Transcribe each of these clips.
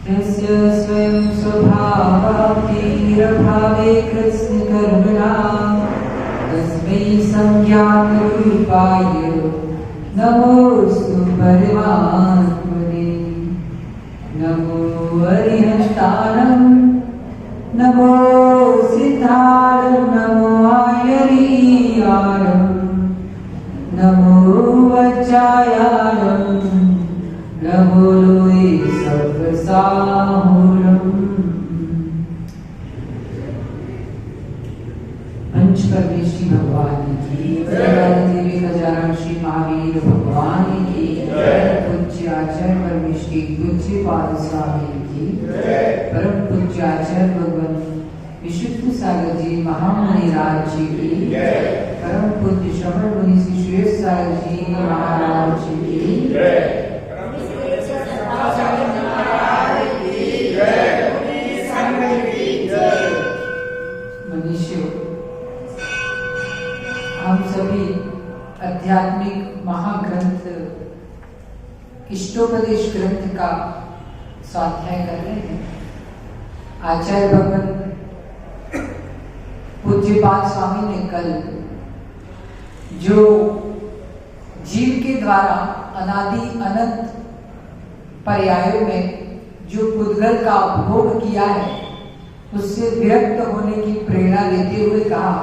यस्य स्वयं स्वभावातीरभावे कृत्स्नकर्मणा तस्मै संज्ञातरूपाय नमोऽस्तु परमात्मने। नमो अरिहन्ताणं नमो सिद्धाणं नमो आयरीयाणं नमो वज्रायाणं नमो लोये सर्वसाहुरम्। पंच परमेश्वरी भगवान की देवी हजारा श्री महावीर भगवान की पूज्य आचार्य परमेश्वरी पूज्य पाद स्वामी की परम पूज्य आचार्य भगवान विशुद्ध सागर जी महामुनि राज जी की परम पूज्य श्रवण मुनि श्री श्रेष्ठ सागर जी महाराज जी की मनुष्यों, हम सभी आध्यात्मिक महाग्रंथ इष्टोपदेश ग्रंथ का स्वाध्याय कर रहे हैं। आचार्य भगवान पूज्यपाद स्वामी ने कल जो जीव के द्वारा अनादि अनंत पर्यायों में जो पुद्गल का भोग किया है उससे विरक्त होने की प्रेरणा देते हुए कहा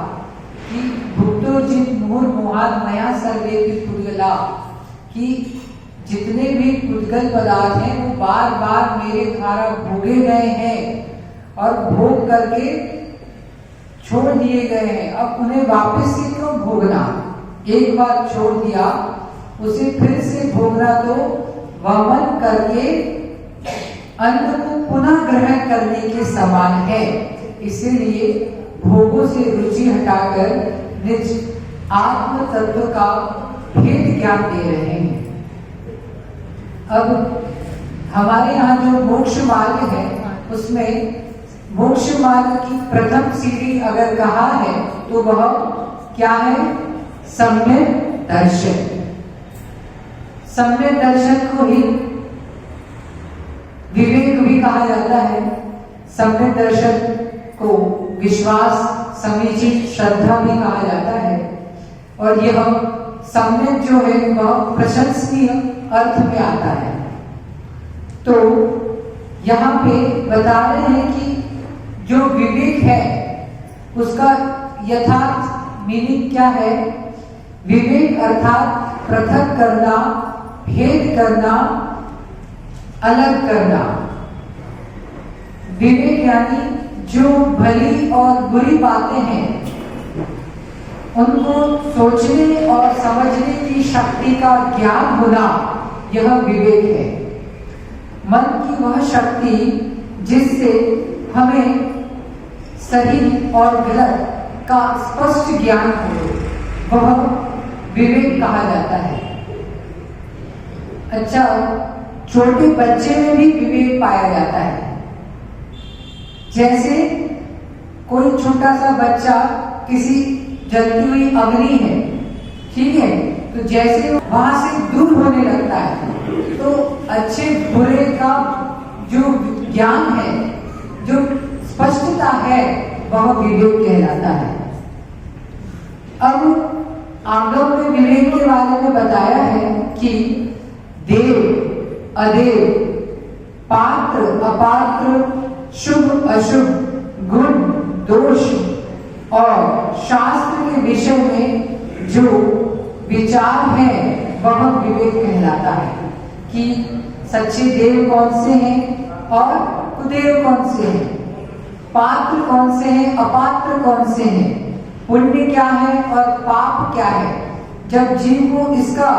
कि भुक्तो जित मुहुर मोहात मया सर्वे पुद्गला, कि जितने भी पुद्गल पदार्थ हैं वो बार बार मेरे द्वारा भोगे गए हैं और भोग करके छोड़ दिए गए हैं। अब उन्हें वापस से क्यों भोगना? एक बार छोड़ दिया उसे फिर से भोगना तो वमन करके अन्न को पुनः ग्रहण करने के समान है। इसीलिए भोगों से रुचि हटाकर निज आत्म तत्व का भेद ज्ञान दे रहे हैं। अब हमारे यहाँ जो मोक्ष मार्ग है उसमें मोक्ष मार्ग की प्रथम सीढ़ी अगर कहा है तो वह क्या है? सम्यक दर्शन। सम्यक दर्शन को ही विवेक भी कहा जाता है। सम्यक दर्शन को विश्वास, समीचीन श्रद्धा भी कहा जाता है। और यह सम्यक जो है वह प्रशंसनीय अर्थ में आता है। तो यहाँ पे बता रहे हैं कि जो विवेक है उसका यथार्थ मीनिंग क्या है? विवेक अर्थात पृथक करना, भेद करना, अलग करना। विवेक यानी जो भली और बुरी बातें हैं उनको सोचने और समझने की शक्ति का ज्ञान होना, यह विवेक है। मन की वह शक्ति जिससे हमें सही और गलत का स्पष्ट ज्ञान हो, वह विवेक कहा जाता है। अच्छा, छोटे बच्चे में भी विवेक पाया जाता है। जैसे कोई छोटा सा बच्चा किसी जलती हुई अग्नि है, ठीक है, तो जैसे वहां से दूर होने लगता है तो अच्छे बुरे का जो ज्ञान है, जो स्पष्टता है, वह विवेक कहलाता है। अब आगम में विवेक के बारे में बताया है कि देव अदेव, पात्र अपात्र, शुभ अशुभ, गुण दोष और शास्त्र के विषय में जो विचार है वह विवेक कहलाता है। कि सच्चे देव कौन से हैं और कुदेव कौन से हैं, पात्र कौन से हैं, अपात्र कौन से हैं, पुण्य क्या है और पाप क्या है। जब जीव को इसका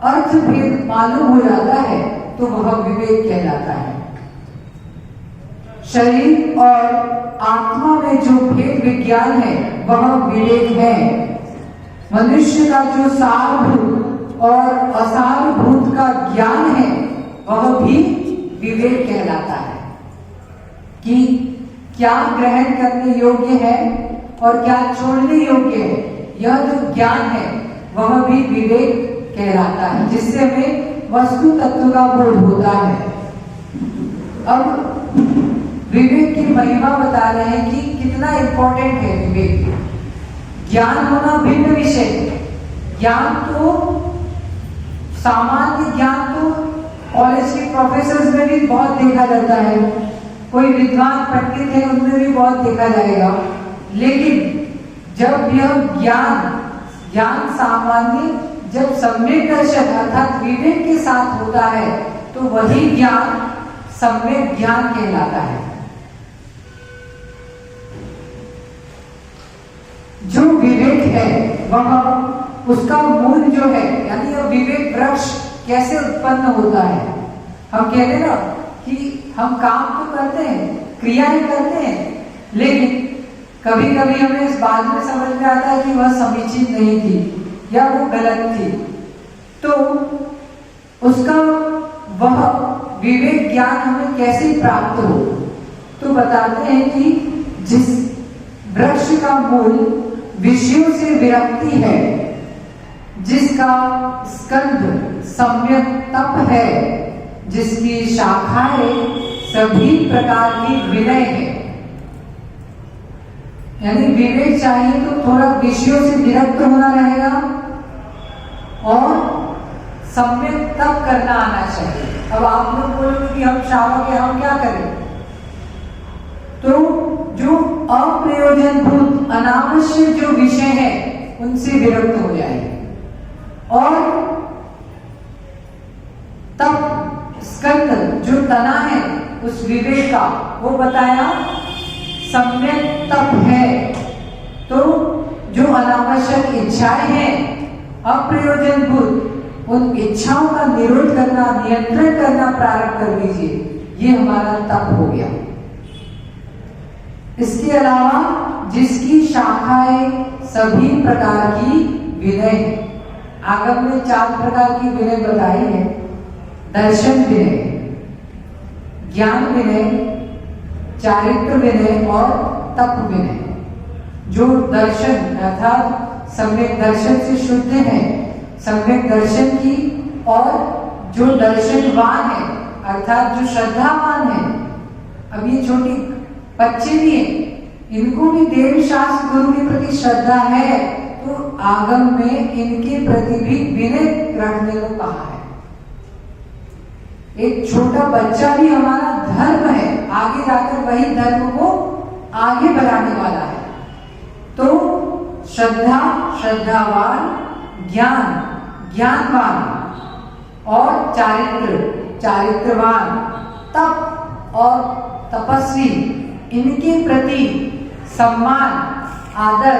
अर्थ भेद मालूम हो जाता है तो वह विवेक कहलाता है। शरीर और आत्मा में जो भेद विज्ञान है वह विवेक है। मनुष्य का जो सारभूत और असारभूत का ज्ञान है वह भी विवेक कहलाता है। कि क्या ग्रहण करने योग्य है और क्या छोड़ने योग्य है, यह जो ज्ञान है वह भी विवेक कहलाता है, जिससे हमें वस्तु तत्व का बोध होता है। अब विवेक की महिमा बता रहे हैं कि कितना इंपॉर्टेंट है विवेक। ज्ञान होना भिन्न विषय। ज्ञान तो सामान्य ज्ञान तो कॉलेज के प्रोफेसर में भी बहुत देखा जाता है, कोई विद्वान पंडित है उनमें भी बहुत देखा जाएगा। लेकिन जब यह ज्ञान सामान्य जब सम्यक दर्शन अर्थात विवेक के साथ होता है तो वही ज्ञान सम्यक ज्ञान कहलाता है। जो विवेक है वह उसका मूल जो है, यानी यह विवेक वृक्ष कैसे उत्पन्न होता है। हम कहते हैं ना कि हम काम तो करते हैं, क्रियाएं करते हैं, लेकिन कभी कभी हमें इस बात में समझ में आता है कि वह समीचीन नहीं थी या वो गलत थी, तो उसका वह विवेक ज्ञान हमें कैसे प्राप्त हो। तो बताते हैं कि जिस वृक्ष का मूल विषयों से विरक्ति है, जिसका स्कंध सम्यक तप है, जिसकी शाखाएं सभी प्रकार की विनय है। यानी विवेक चाहिए तो थोड़ा विषयों से विरक्त होना रहेगा और सम्यक तप करना आना चाहिए। अब आप लोग बोलोगे कि हम श्रावक हैं, हम क्या करें? तो जो अप्रयोजनभूत अनावश्यक जो विषय है उनसे विरक्त हो जाए और तब स्कंद जो तना है उस विवेक का वो बताया सम्यक तप है। तो जो अनावश्यक इच्छाएं हैं अप्रयोजनभूत, उन इच्छाओं का निरोध करना, नियंत्रण करना प्रारंभ कर दीजिए, ये हमारा तप हो गया। इसके अलावा जिसकी शाखाएं सभी प्रकार की विनय है। आगम में 4 प्रकार की विनय बताई है। दर्शन विनय, ज्ञान विनय, चारित्र विनय और तप विनय। जो दर्शन अर्थात सम्यक दर्शन से शुद्ध है, सम्यक दर्शन की, और जो दर्शनवान है अर्थात जो श्रद्धावान है। अब ये छोटी बच्चे भी हैं, इनको भी देव शास्त्र गुरु के प्रति श्रद्धा है, तो आगम में इनके प्रति भी विनय रखने को कहा है। एक छोटा बच्चा भी हमारा धर्म है, आगे जाकर वही धर्म को आगे बढ़ाने वाला है। तो श्रद्धा, श्रद्धावान, ज्ञान, ज्ञानवान और चारित्र, चारित्रवान, तप और तपस्वी, इनके प्रति सम्मान, आदर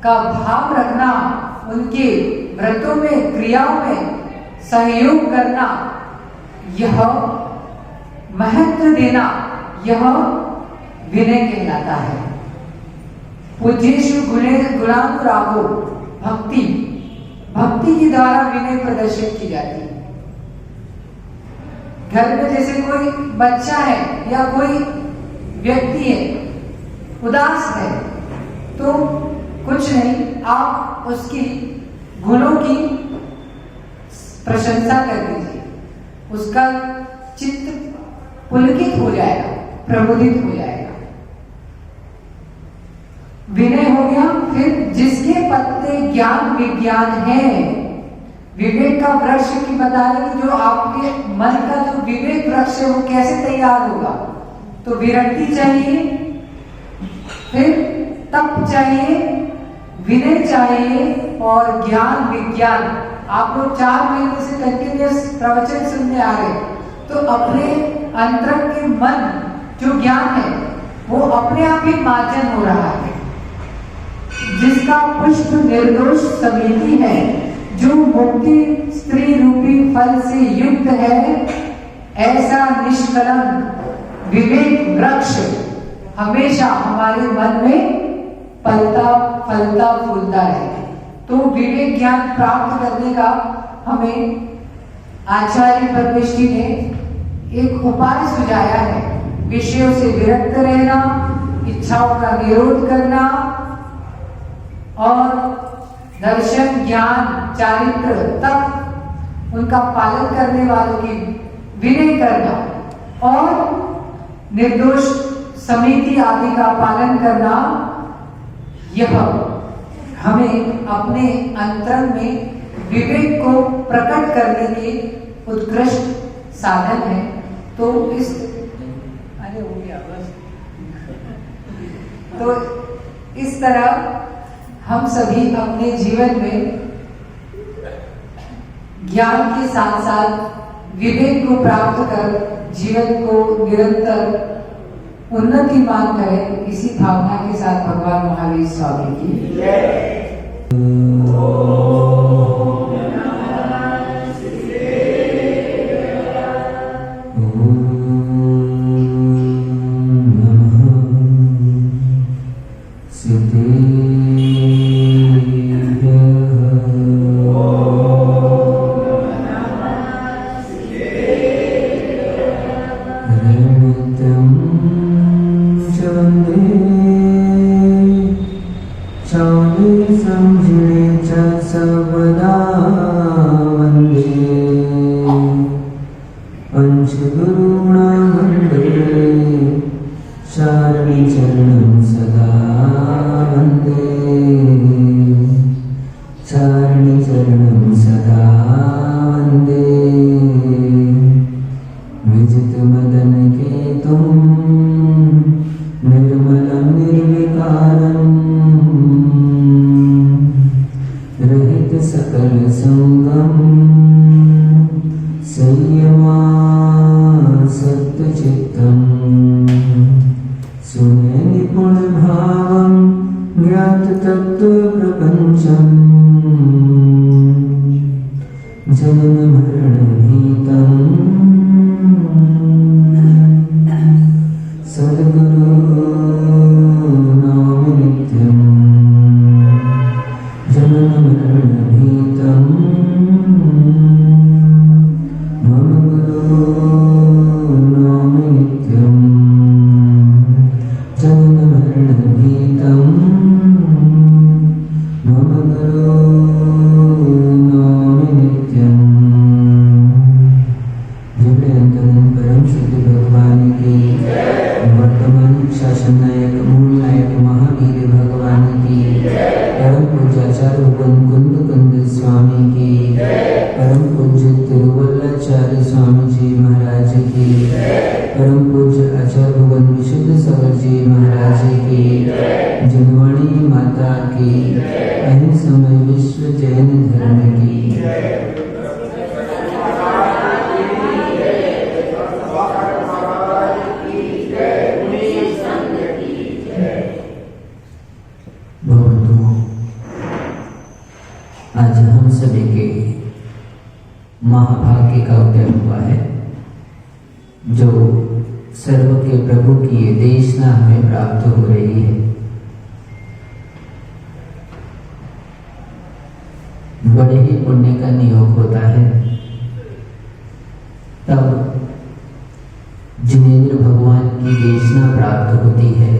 का भाव रखना, उनके व्रतों में, क्रियाओं में सहयोग करना, यह महत्व देना, यह विनय कहलाता है। पूज्येषु गुणानुरागो भक्ति, भक्ति के द्वारा विनय प्रदर्शित की जाती है। घर में जैसे कोई बच्चा है या कोई व्यक्ति है, उदास है, तो कुछ नहीं, आप उसकी गुणों की प्रशंसा कर दीजिए, उसका चित्त पुलकित हो जाएगा, प्रबोधित हो जाएगा। विनय हो गया। फिर जिसके पत्ते ज्ञान विज्ञान है, विवेक का वृक्ष की बता रहे कि जो आपके मन का जो विवेक वृक्ष है वो कैसे तैयार होगा। तो विरक्ति चाहिए, फिर तप चाहिए, विनय चाहिए और ज्ञान विज्ञान। आप लोग 4 महीने से कंटिन्यूअस प्रवचन सुनने आ रहे, तो अपने अंतरंग के मन जो ज्ञान है वो अपने आप ही मार्जन हो रहा है। जिसका पुष्प निर्दोष समिति है, जो मुक्ति स्त्री रूपी फल से युक्त है, ऐसा निष्कलंक विवेक वृक्ष हमेशा हमारे मन में पलता फलता फूलता है। तो विवेक ज्ञान प्राप्त करने का हमें आचार्य परमेष्ठी ने एक उपाय सुझाया है। विषयों से विरक्त रहना, इच्छाओं का निरोध करना और दर्शन, ज्ञान, चारित्र, तप, उनका पालन करने वालों की विनय करना और निर्दोष समिति आदि का पालन करना, यह हमें अपने अंतरंग में विवेक को प्रकट करने के उत्कृष्ट साधन है। तो इस हो गया बस। तो इस तरह हम सभी अपने जीवन में ज्ञान के साथ साथ विवेक को प्राप्त कर जीवन को निरंतर उन्नतिमान करें, इसी भावना के साथ भगवान महावीर स्वामी की जय। महाभाग्य का उदय हुआ है, जो सर्व के प्रभु की ये देशना हमें प्राप्त हो रही है। बड़े ही पुण्य का नियोग होता है तब जिनेंद्र भगवान की देशना प्राप्त होती है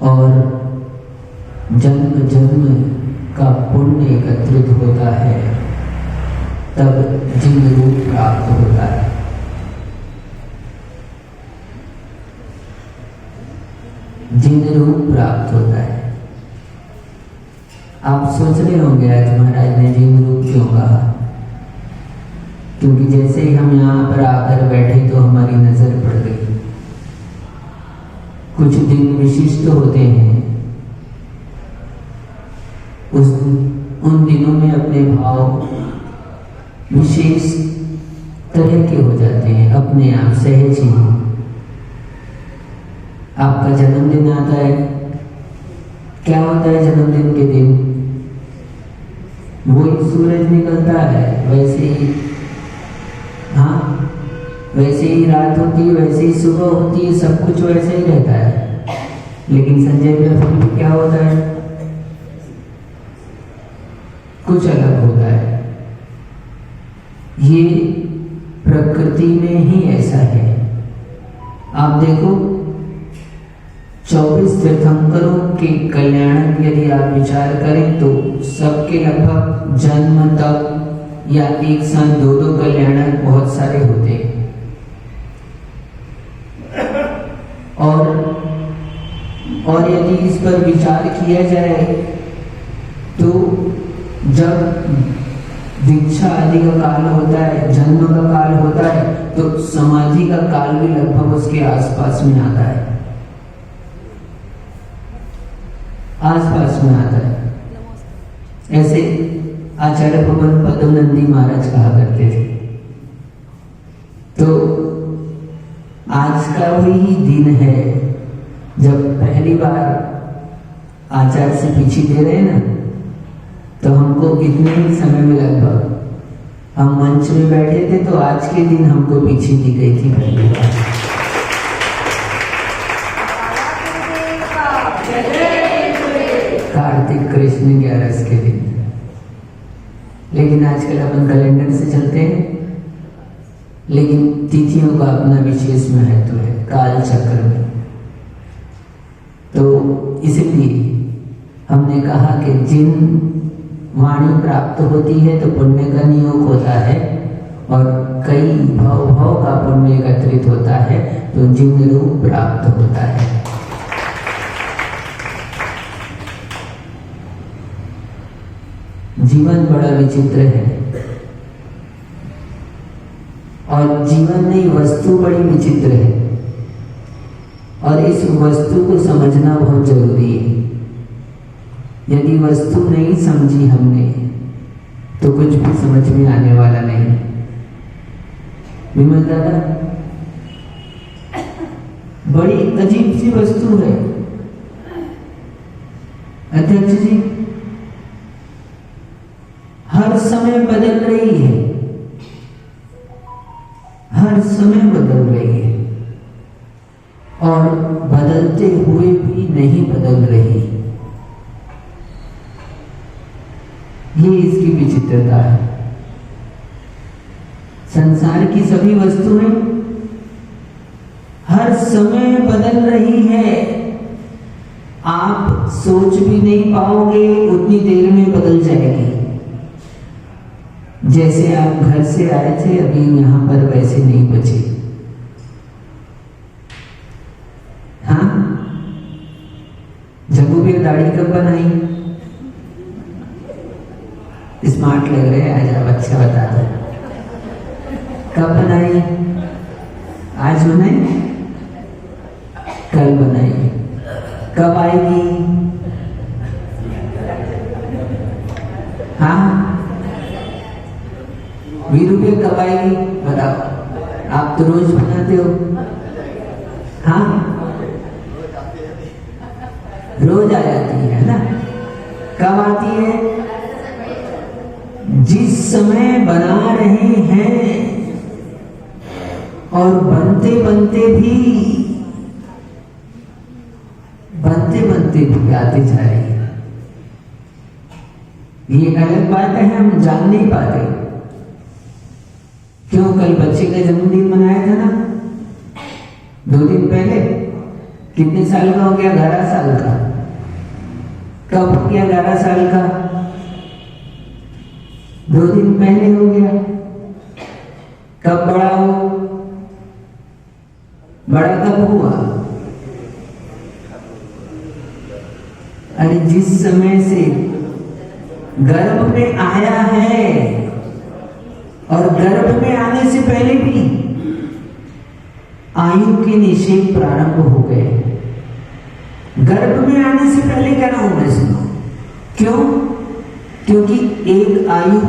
और जन्म जन्म का पुण्य एकत्रित होता है, तब जिन रूप प्राप्त होता है। जिन रूप प्राप्त होता है। आप सोच रहे होंगे आज महाराज ने जिन रूप क्यों कहा, क्योंकि जैसे ही हम यहाँ पर आकर बैठे तो हमारी नजर पड़ गई। कुछ दिन विशिष्ट होते हैं, उन दिनों में अपने भाव विशेष तरह के हो जाते हैं, अपने आप सहज ही। आपका जन्मदिन आता है, क्या होता है जन्मदिन के दिन? वही सूरज निकलता है, वैसे ही वैसे ही रात होती है, वैसे ही सुबह होती है, सब कुछ वैसे ही रहता है। लेकिन संजय में फिर भी क्या होता है? कुछ अलग होता है। ये प्रकृति में ही ऐसा है। आप देखो 24 तीर्थंकरों के कल्याण यदि आप विचार करें तो सबके लगभग जन्म तक या एक साथ दो कल्याणक बहुत सारे होते हैं। और यदि इस पर विचार किया जाए तो जब दीक्षा आदि का काल होता है, जन्म का काल होता है, तो समाधि का काल भी लगभग उसके आसपास में आता है, आसपास में आता है। ऐसे आचार्य भगवान पद्मनंदी महाराज कहा करते थे। तो आज का वही दिन है जब पहली बार आचार्य से पीछे दे रहे हैं ना, तो हमको इतने ही समय में लगभग हम मंच में बैठे थे, तो आज के दिन हमको पीछे दी गई थी पहली बार। कार्तिक कृष्ण 11 के दिन। लेकिन आजकल अपन कैलेंडर से चलते हैं, लेकिन तिथियों का अपना विशेष महत्व है काल चक्र में। तो इसलिए हमने कहा कि जिन वाणी प्राप्त होती है तो पुण्य का नियोग होता है, और कई भव का पुण्य एकत्रित होता है तो जिन रूप प्राप्त होता है। जीवन बड़ा विचित्र है, और जीवन नहीं, वस्तु बड़ी विचित्र है, और इस वस्तु को समझना बहुत जरूरी है। यदि वस्तु नहीं समझी हमने तो कुछ भी समझ में आने वाला नहीं। विमल दादा, बड़ी अजीब सी वस्तु है। अध्यक्ष जी, हर समय बदल रही है, हर समय बदल रही है, और बदलते हुए भी नहीं बदल रही। ये इसकी विचित्रता है। संसार की सभी वस्तुएं हर समय बदल रही है। आप सोच भी नहीं पाओगे, उतनी देर में बदल जाएगी। जैसे आप घर से आए थे, अभी यहां पर वैसे नहीं बचे। हाँ, जग्गू भी दाढ़ी कब बनाई? स्मार्ट लग रहे हैं आज आप, अच्छा बता दो। कब बनाई? आज बनाई? कल बनाई? कब आएगी? हाँ, 20 रुपये कब आएगी बताओ? आप तो रोज बनाते हो। हाँ, रोज आ जाती है ना? कब आती है? जिस समय बना रहे हैं, और बनते बनते भी आते जा रही है। ये अलग बात है, हम जान नहीं पाते। क्यों? कल बच्चे का जन्मदिन मनाया था ना, 2 दिन पहले। कितने साल का हो गया? 11 साल का। कब हो गया 11 साल का? 2 दिन पहले हो गया। कब बड़ा हो? बड़ा कब हुआ? अरे जिस समय से गर्भ में आया है, और गर्भ में आने से पहले भी आयु के निषेध प्रारंभ हो गए। गर्भ में आने से पहले क्या नाम है? सुनो, क्यों? क्योंकि एक आयु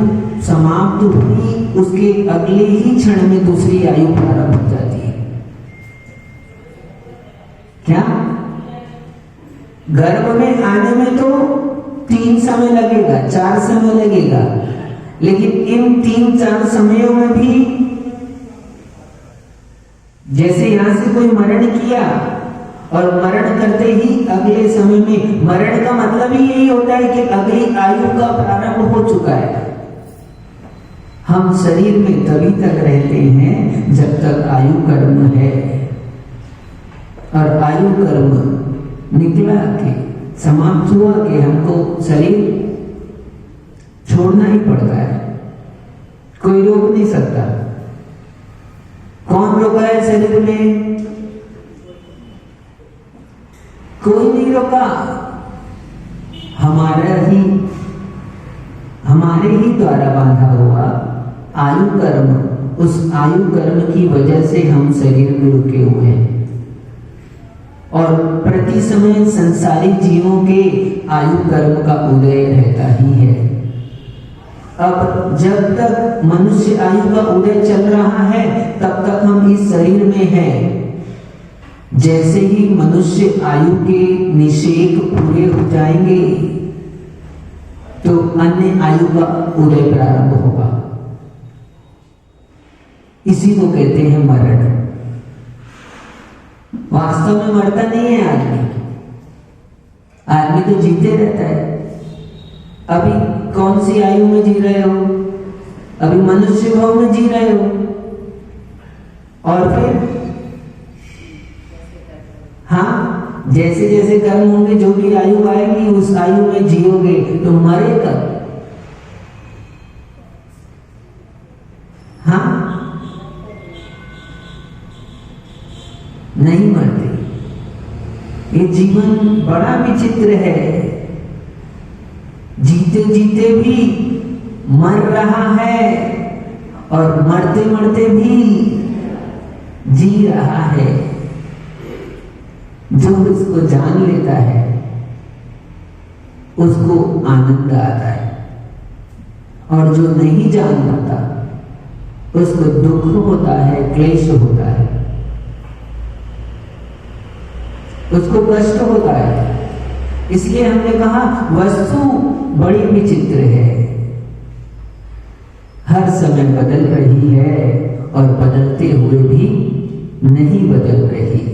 समाप्त हुई, उसके अगले ही क्षण में दूसरी आयु प्रारंभ हो जाती है। क्या? गर्भ में आने में तो 3 समय लगेगा, 4 समय लगेगा, लेकिन इन 3-4 समयों में भी जैसे यहां से कोई मरण किया, और मरण करते ही अगले समय में, मरण का मतलब ही यही होता है कि अगली आयु का प्रारंभ हो चुका है। हम शरीर में तभी तक रहते हैं जब तक आयु कर्म है, और आयु कर्म निकला के समाप्त हुआ कि हमको शरीर छोड़ना ही पड़ता है। कोई रोक नहीं सकता। कौन रोका है शरीर में? शरीरों का हमारे ही द्वारा बांधा हुआ आयु कर्म, उस आयु कर्म की वजह से हम शरीर में रुके हुए हैं। और प्रति समय संसारी जीवों के आयु कर्म का उदय रहता ही है। अब जब तक मनुष्य आयु का उदय चल रहा है तब तक हम इस शरीर में हैं। जैसे ही मनुष्य आयु के निषेक पूरे हो जाएंगे तो अन्य आयु का उदय प्रारंभ होगा। इसी को कहते हैं मरण। वास्तव में मरता नहीं है आदमी तो जीते रहता है। अभी कौन सी आयु में जी रहे हो? अभी मनुष्य भाव में जी रहे हो। और फिर हाँ, जैसे जैसे कर्म होंगे, जो भी आयु आएगी उस आयु में जियोगे तो मरे कब? हाँ, नहीं मरते। ये जीवन बड़ा विचित्र है। जीते जीते भी मर रहा है और मरते मरते भी जी रहा है। जो इसको जान लेता है उसको आनंद आता है, और जो नहीं जान पाता उसको दुख होता है, क्लेश होता है, उसको कष्ट होता है। इसलिए हमने कहा वस्तु बड़ी विचित्र है, हर समय बदल रही है और बदलते हुए भी नहीं बदल रही।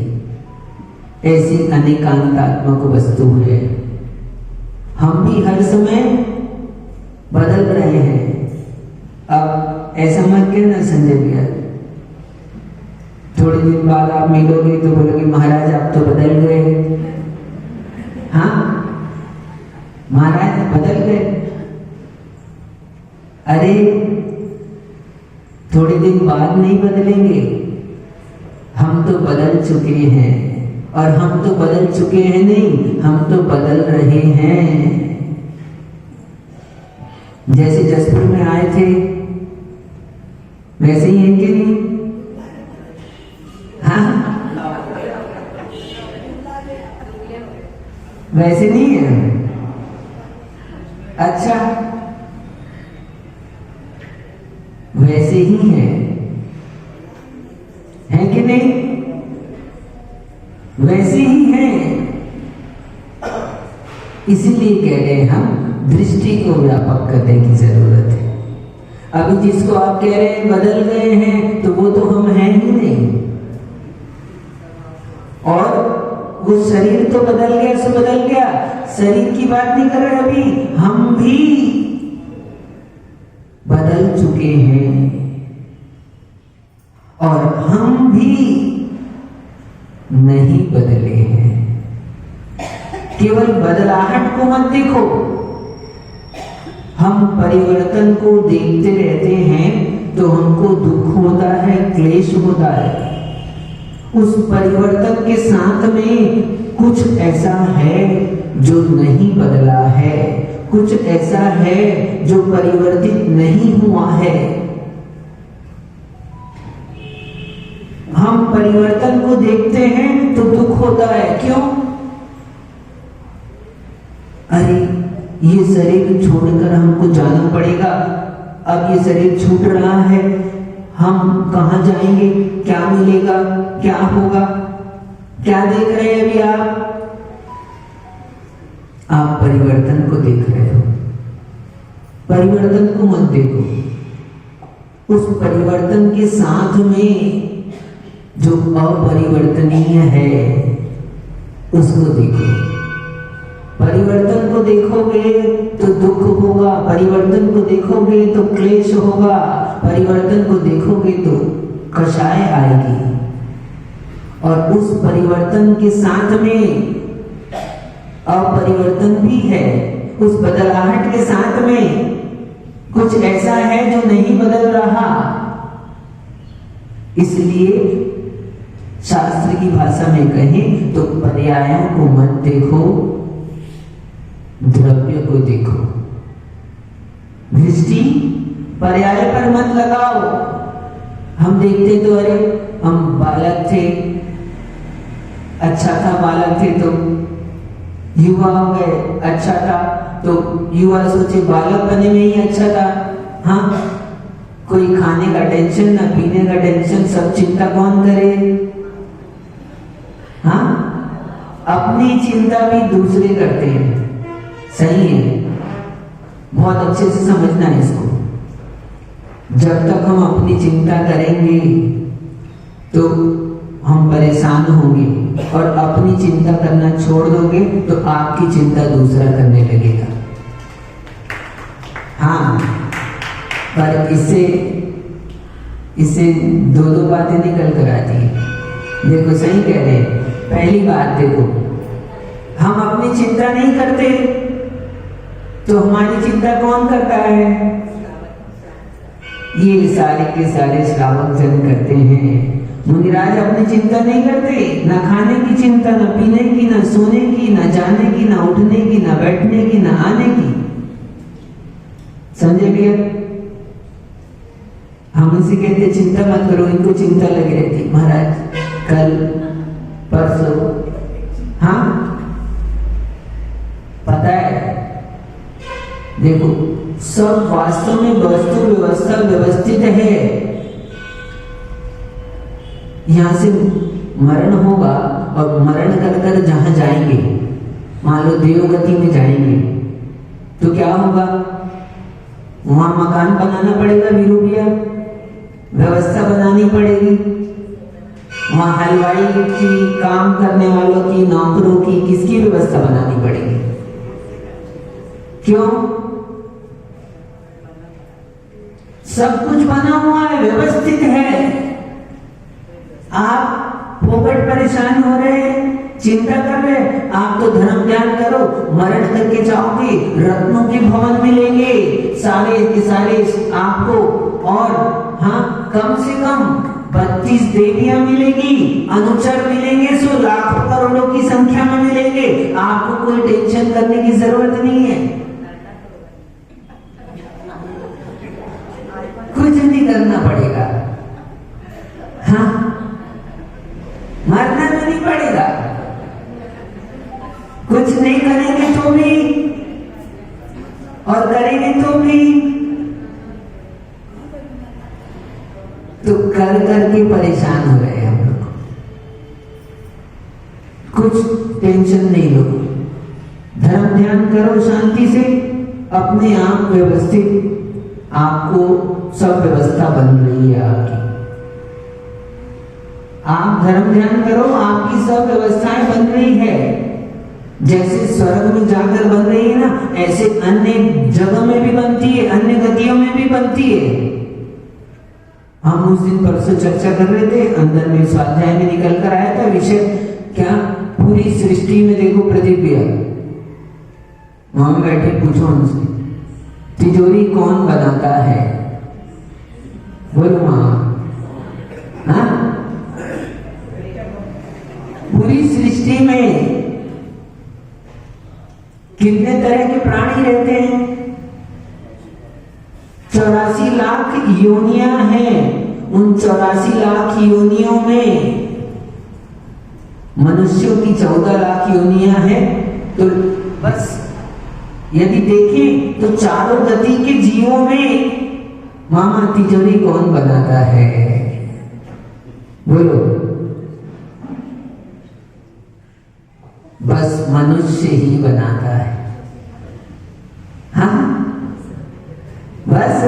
ऐसी अनेकांतात्मक वस्तु है। हम भी हर समय बदल रहे हैं। अब ऐसा मत कहना संजय भैया, थोड़े दिन बाद आप मिलोगे तो बोलोगे महाराज आप तो बदल गए। हाँ, महाराज बदल गए। अरे थोड़े दिन बाद नहीं बदलेंगे, हम तो बदल चुके हैं। और हम तो बदल चुके हैं नहीं, हम तो बदल रहे हैं। जैसे जसपुर में आए थे वैसे ही है कि नहीं? हाँ, वैसे नहीं है। अच्छा, वैसे ही है कि नहीं? वैसे ही है। इसीलिए कह रहे हैं हम दृष्टि को व्यापक करने की जरूरत है। अभी जिसको आप कह रहे हैं बदल गए हैं तो वो तो हम हैं ही नहीं, और वो शरीर तो बदल गया सो बदल गया। शरीर की बात नहीं कर रहे, अभी हम भी बदल चुके हैं और हम भी नहीं बदले हैं। केवल बदलाहट को मत देखो, हम परिवर्तन को देखते रहते हैं तो हमको दुख होता है, क्लेश होता है। उस परिवर्तन के साथ में कुछ ऐसा है जो नहीं बदला है, कुछ ऐसा है जो परिवर्तित नहीं हुआ है। हम परिवर्तन को देखते हैं तो दुख होता है। क्यों? अरे ये शरीर छोड़कर हमको जाना पड़ेगा, अब ये शरीर छूट रहा है, हम कहां जाएंगे, क्या मिलेगा, क्या होगा? क्या देख रहे हैं अभी आप परिवर्तन को देख रहे हो। परिवर्तन को मत देखो, उस परिवर्तन के साथ में जो अपरिवर्तनीय है उसको देखो। परिवर्तन को देखोगे तो दुख होगा, परिवर्तन को देखोगे तो क्लेश होगा, परिवर्तन को देखोगे तो कषाय आएगी। और उस परिवर्तन के साथ में अपरिवर्तन भी है। उस बदलाहट के साथ में कुछ ऐसा है जो नहीं बदल रहा। इसलिए शास्त्र की भाषा में कहें तो पर्यायों को मत देखो, द्रव्य को देखो। दृष्टि पर्याय पर मत लगाओ। हम देखते तो अरे हम बालक थे, अच्छा था, बालक थे तो युवा हो गए, अच्छा था, तो युवा सोचे बालक बने में ही अच्छा था। हाँ, कोई खाने का टेंशन ना पीने का टेंशन, सब चिंता कौन करे? हाँ, अपनी चिंता भी दूसरे करते हैं। सही है, बहुत अच्छे से समझना है इसको। जब तक हम अपनी चिंता करेंगे तो हम परेशान होंगे, और अपनी चिंता करना छोड़ दोगे तो आपकी चिंता दूसरा करने लगेगा। हाँ, पर इससे दो बातें निकल कर आती है। देखो, सही कह रहे हैं। पहली बात देखो, हम अपनी चिंता नहीं करते तो हमारी चिंता कौन करता है? ये सारे के सारे श्रावक जन करते हैं। मुनिराज अपनी चिंता नहीं करते, ना खाने की चिंता, ना पीने की, ना सोने की, ना जाने की, ना उठने की, ना बैठने की, ना आने की। समझे भैया? हम इसे कहते चिंता मत करो, इनको चिंता लगी रहती। महाराज कल परसों, हाँ पता है, देखो सब वास्तव में वस्तु व्यवस्था व्यवस्थित है। यहां से मरण होगा और मरण कर कर जहां जाएंगे, मान लो देवगति में जाएंगे, तो क्या होगा? वहां मकान बनाना पड़ेगा, वीरू भैया, व्यवस्था बनानी पड़ेगी। वहां हलवाई की, काम करने वालों की, नौकरों की, किसकी व्यवस्था बनानी पड़ेगी? क्यों? सब कुछ बना हुआ है, व्यवस्थित है। आप फोकट परेशान हो रहे हैं, चिंता कर रहे हैं। आप तो धर्म ध्यान करो, मरण करके जाओगे, रत्नों के भवन मिलेंगे सारे के सारे आपको, और हाँ कम से कम 32 देवियां मिलेगी, अनुचर मिलेंगे, सो लाखों करोड़ों की संख्या में मिलेंगे। आपको कोई टेंशन करने की जरूरत नहीं है, कुछ नहीं करना पड़ेगा। हाँ, मरना तो नहीं पड़ेगा, कुछ नहीं करेंगे तो भी, और करेंगे तो भी, तो कर करके परेशान हो रहे हैं हम लोग। कुछ टेंशन नहीं लो, धर्म ध्यान करो शांति से, अपने आप व्यवस्थित, आपको सब व्यवस्था बन रही है आपकी। आप धर्म ध्यान करो, आपकी सब व्यवस्थाएं बन रही है। जैसे स्वर्ग में जाकर बन रही है ना, ऐसे अन्य जगह में भी बनती है, अन्य गतियों में भी बनती है। हम उस दिन परसों चर्चा कर रहे थे, अंदर में स्वाध्याय में निकल कर आया था विषय क्या, पूरी सृष्टि में देखो प्रदीप भैया, वहां बैठे पूछो उनसे, तिजोरी कौन बनाता है? बोलो वहां। हाँ, पूरी सृष्टि में कितने तरह के प्राणी रहते हैं? 84 लाख योनियां हैं। उन 84 लाख योनियों में मनुष्यों की 14 लाख योनियां हैं। तो बस यदि देखें तो चारों गति के जीवों में मामा तिजोरी कौन बनाता है? बोलो। बस मनुष्य ही बनाता है। हाँ, बस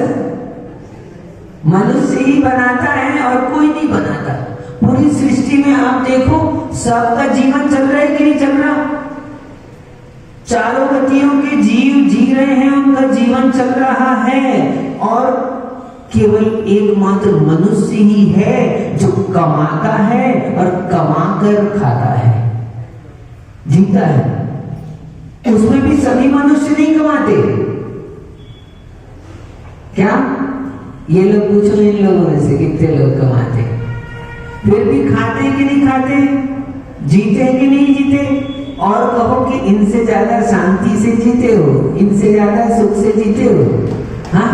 मनुष्य ही बनाता है और कोई नहीं बनाता। पूरी सृष्टि में आप देखो, सबका जीवन चल रहा है कि नहीं चल रहा? चारों गतियों के जीव जी रहे हैं, उनका जीवन चल रहा है, और केवल एकमात्र मनुष्य ही है जो कमाता है और कमाकर खाता है, जीता है। उसमें भी सभी मनुष्य नहीं कमाते। क्या ये लोग पूछो इन लोगों में से कितने लोग कमाते? फिर भी खाते कि नहीं खाते, जीते कि नहीं जीते, और कहो कि इनसे ज्यादा शांति से जीते हो, इनसे ज्यादा सुख से जीते हो। हाँ,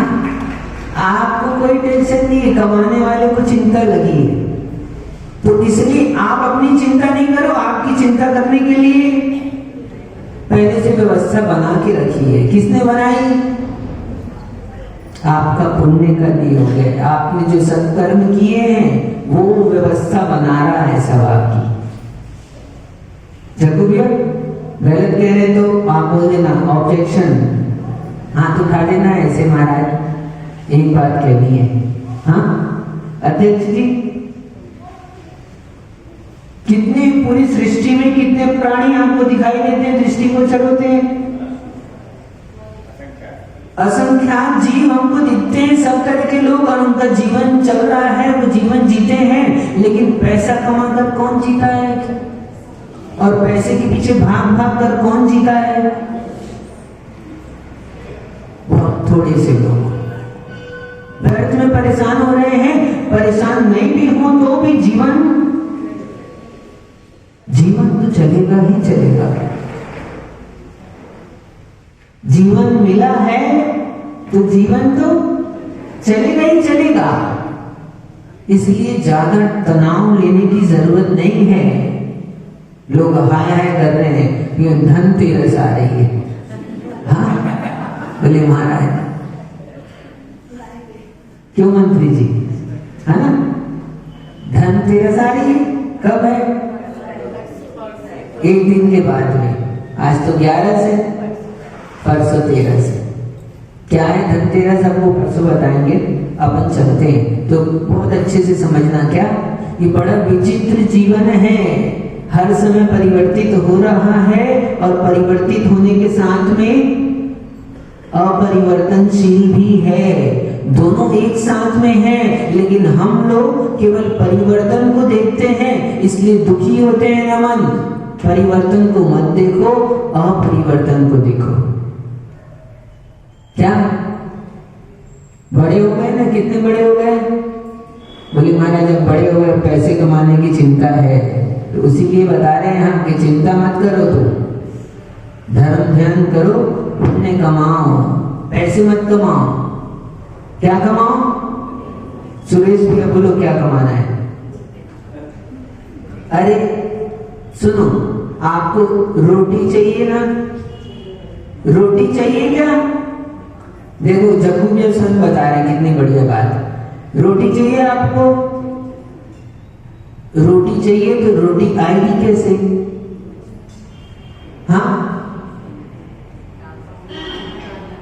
आपको कोई टेंशन नहीं है, कमाने वाले को चिंता लगी है। तो इसलिए आप अपनी चिंता नहीं करो, आपकी चिंता करने के लिए पहले से व्यवस्था बना के रखी है। किसने बनाई? आपका पुण्य कर्मी हो गए, आपने जो सत्कर्म किए हैं वो व्यवस्था बना रहा है सब आपकी। जग्गू भैया गलत कह रहे तो आप बोल देना, ऑब्जेक्शन, हाथ उठा देना, ऐसे महाराज एक बात कहनी है। हाँ अध्यक्ष जी, कितने पूरी सृष्टि में कितने प्राणी आपको दिखाई देते हैं, दृष्टिगोचर होते हैं? असंख्यात जीव हमको दिखते हैं, सब तरह के लोग, और उनका जीवन चल रहा है, वो जीवन जीते हैं। लेकिन पैसा कमाकर कौन जीता है, और पैसे के पीछे भाग भाग कर कौन जीता है? बहुत थोड़े से लोग व्यर्थ में परेशान हो रहे हैं। परेशान नहीं भी हो तो भी जीवन तो चलेगा ही चलेगा। जीवन मिला है तो जीवन तो चलेगा ही चलेगा। इसलिए ज्यादा तनाव लेने की जरूरत नहीं है। लोग हाय हाय कर रहे हैं, ये धनतेरस आ रही है। हाँ बोले महाराज, क्यों मंत्री जी, है ना, धनतेरस आ रही है, कब है? एक दिन के बाद में। आज तो 11 से, परसों 13 से। क्या है धनतेरस, आपको परसों बताएंगे। अपन चलते हैं तो बहुत अच्छे से समझना। क्या ये बड़ा विचित्र जीवन है, हर समय परिवर्तित हो रहा है, और परिवर्तित होने के साथ में अपरिवर्तनशील भी है। दोनों एक साथ में है, लेकिन हम लोग केवल परिवर्तन को देखते हैं, इसलिए दुखी होते हैं। नमन, परिवर्तन को मत देखो, अपरिवर्तन को देखो। क्या बड़े हो गए ना? कितने बड़े हो गए? बोले महाराज जब बड़े हो गए, पैसे कमाने की चिंता है, तो उसीलिए बता रहे हैं हम कि चिंता मत करो, तो धर्म ध्यान करो, पुण्य कमाओ, पैसे मत कमाओ। क्या कमाओ? सुरेश भैया बोलो क्या कमाना है? अरे सुनो, आपको रोटी चाहिए ना? रोटी चाहिए क्या? देखो जग्गू भैया सन बता रहे हैं, कितनी बढ़िया बात। रोटी चाहिए आपको? रोटी चाहिए तो रोटी आएगी कैसे? हाँ,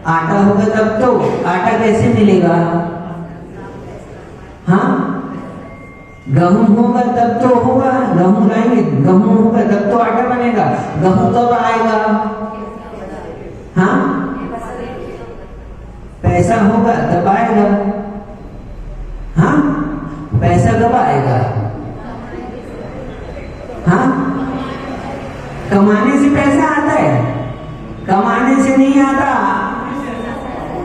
आटा होगा तब तो। आटा कैसे मिलेगा? हाँ, गेहूं होगा तब तो होगा, गेहूं लाएंगे, गेहूं होगा तब तो आटा बनेगा। गेहूं कब आएगा? हाँ, पैसा होगा तब आएगा। हाँ, पैसा कब आएगा? हाँ, कमाने से पैसा आता है, कमाने से नहीं आता।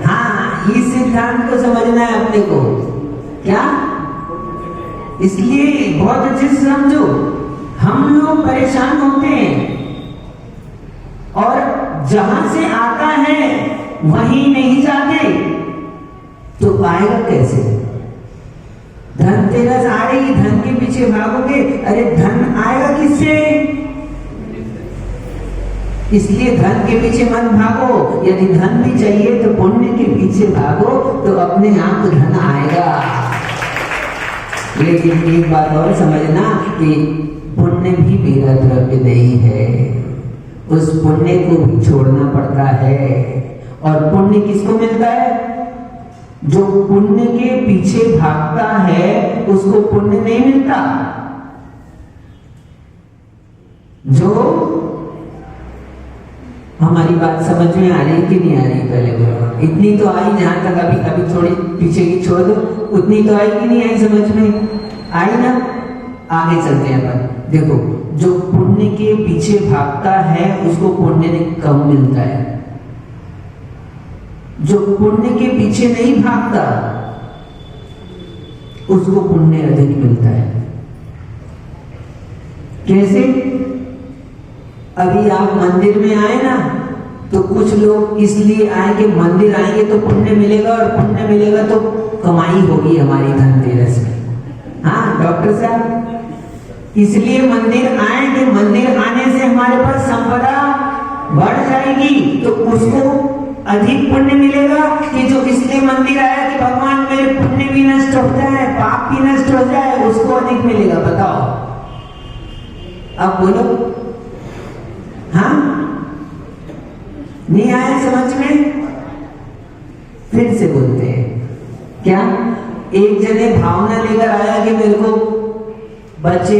हाँ, इस सिद्धांत को समझना है अपने को। क्या? इसलिए बहुत अच्छे से समझो, हम लोग परेशान होते हैं, और जहां से आता है वहीं नहीं जाते, तो आएगा कैसे? धनतेरस आ रही, धन के पीछे भागोगे, अरे धन आएगा किससे? इसलिए धन के पीछे मत भागो। यदि धन भी चाहिए तो पुण्य के पीछे भागो, तो अपने आप धन आएगा। लेकिन एक बात और समझना कि पुण्य भी मेरा द्रव्य नहीं है, उस पुण्य को भी छोड़ना पड़ता है। और पुण्य किसको मिलता है? जो पुण्य के पीछे भागता है उसको पुण्य नहीं मिलता। जो हमारी बात समझ में आ रही कि नहीं आ रही? पहले बोलो, इतनी तो आई, जहां तक अभी थोड़ी पीछे की छोड़ दो, उतनी तो आई कि नहीं आई? समझ में आई ना? आगे चलते हैं अपन। देखो, जो पुण्य के पीछे भागता है उसको पुण्य कम मिलता है, जो पुण्य के पीछे नहीं भागता उसको पुण्य अधिक मिलता है। कैसे? अभी आप मंदिर में आए ना, तो कुछ लोग इसलिए आए कि मंदिर आएंगे तो पुण्य मिलेगा, और पुण्य मिलेगा तो कमाई होगी हमारी धनतेरस में। हाँ डॉक्टर साहब, इसलिए मंदिर आएंगे, मंदिर आने से हमारे पास संपदा बढ़ जाएगी, तो उसको अधिक पुण्य मिलेगा कि जो इसलिए मंदिर आया कि भगवान मेरे पुण्य भी नष्ट हो जाए, पाप भी नष्ट हो जाए, उसको अधिक मिलेगा? बताओ, अब बोलो। हाँ, नहीं आया समझ में? फिर से बोलते हैं क्या? एक जने भावना लेकर आया कि मेरे को बच्चे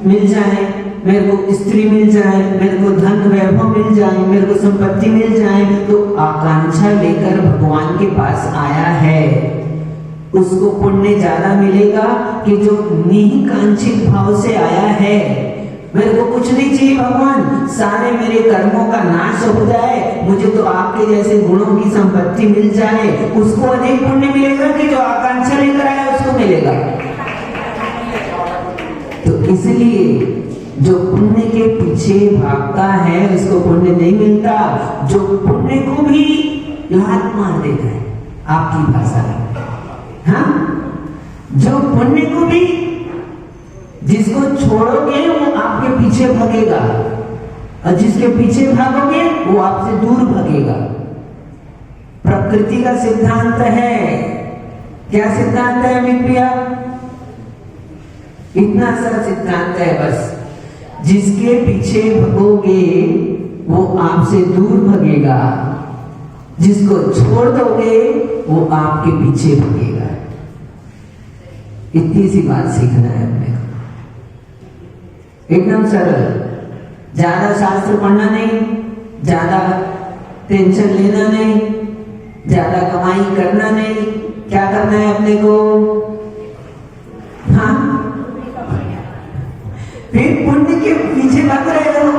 मिल जाए, मेरे को स्त्री मिल जाए, मेरे को धन वैभव मिल जाए, मेरे को संपत्ति मिल जाए, तो आकांक्षा लेकर भगवान के पास आया है, उसको पुण्य ज्यादा मिलेगा कि जो निकांक्षित भाव से आया है, मेरे को कुछ नहीं चाहिए भगवान, सारे मेरे कर्मों का नाश हो जाए, मुझे तो आपके जैसे गुणों की संपत्ति मिल जाए, उसको अधिक पुण्य मिलेगा कि जो आकांक्षा लेकर आया उसको मिलेगा? तो इसलिए जो पुण्य के पीछे भागता है उसको पुण्य नहीं मिलता, जो पुण्य को भी लात मार देता है, आपकी भाषा में, हाँ, जो पुण्य को भी, जिसको छोड़ोगे वो आपके पीछे भागेगा, और जिसके पीछे भागोगे वो आपसे दूर भागेगा। प्रकृति का सिद्धांत है, क्या सिद्धांत है अमित भैया? इतना सा सिद्धांत है बस, जिसके पीछे भगोगे वो आपसे दूर भगेगा, जिसको छोड़ दोगे वो आपके पीछे भगेगा। इतनी सी बात सीखना है अपने को, एकदम सरल, ज्यादा शास्त्र पढ़ना नहीं, ज्यादा टेंशन लेना नहीं, ज्यादा कमाई करना नहीं, क्या करना है अपने को? हाँ, फिर पुण्य के पीछे भाग रहे हो।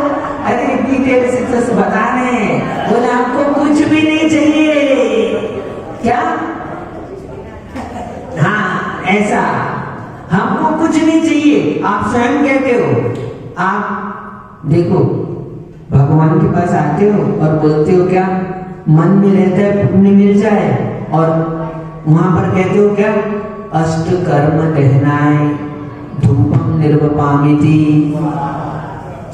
अरे इतनी देर से तो बता रहे हैं, बोले आपको कुछ भी नहीं चाहिए, क्या? हाँ ऐसा, हमको कुछ नहीं चाहिए, आप स्वयं कहते हो। आप देखो, भगवान के पास आते हो और बोलते हो क्या? मन में रहता है पुण्य मिल जाए, और वहां पर कहते हो क्या? अष्ट कर्म दहनाए धूपम निर्वपामिति।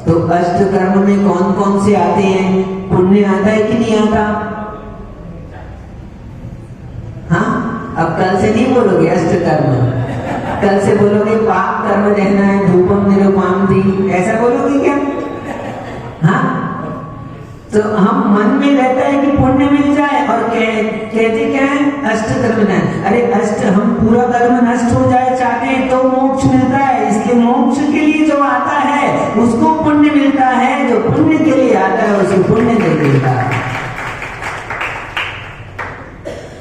तो अष्ट कर्म में कौन कौन से आते हैं? पुण्य आता है कि नहीं आता? हाँ, अब कल से नहीं बोलोगे अष्ट कर्म, कल से बोलोगे पाप कर्म दहना है धूपम निर्वपामिति, ऐसा बोलोगे क्या? हाँ, तो हम मन में रहता है कि पुण्य मिल जाए, और कहते क्या है? अष्ट कर्म न। अरे अष्ट, हम पूरा कर्म नष्ट हो जाए चाहते हैं तो मोक्ष मिलता है, इसलिए मोक्ष के लिए जो आता है उसको पुण्य मिलता है, जो पुण्य के लिए आता है उसे पुण्य नहीं मिलता।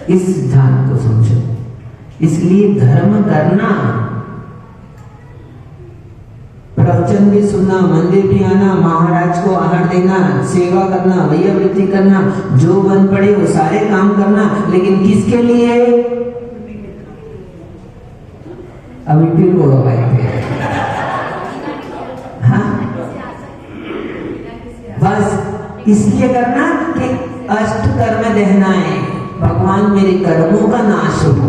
इस सिद्धांत को समझो। इसलिए धर्म करना, प्रवचन भी सुनना, मंदिर भी आना, महाराज को आहार देना, सेवा करना, वैयावृत्ति करना, जो बन पड़े वो सारे काम करना, लेकिन किसके लिए? अभी फिर वो भाई, हाँ, बस इसलिए करना कि अष्ट कर्म दहना है, भगवान मेरे कर्मों का नाश हो।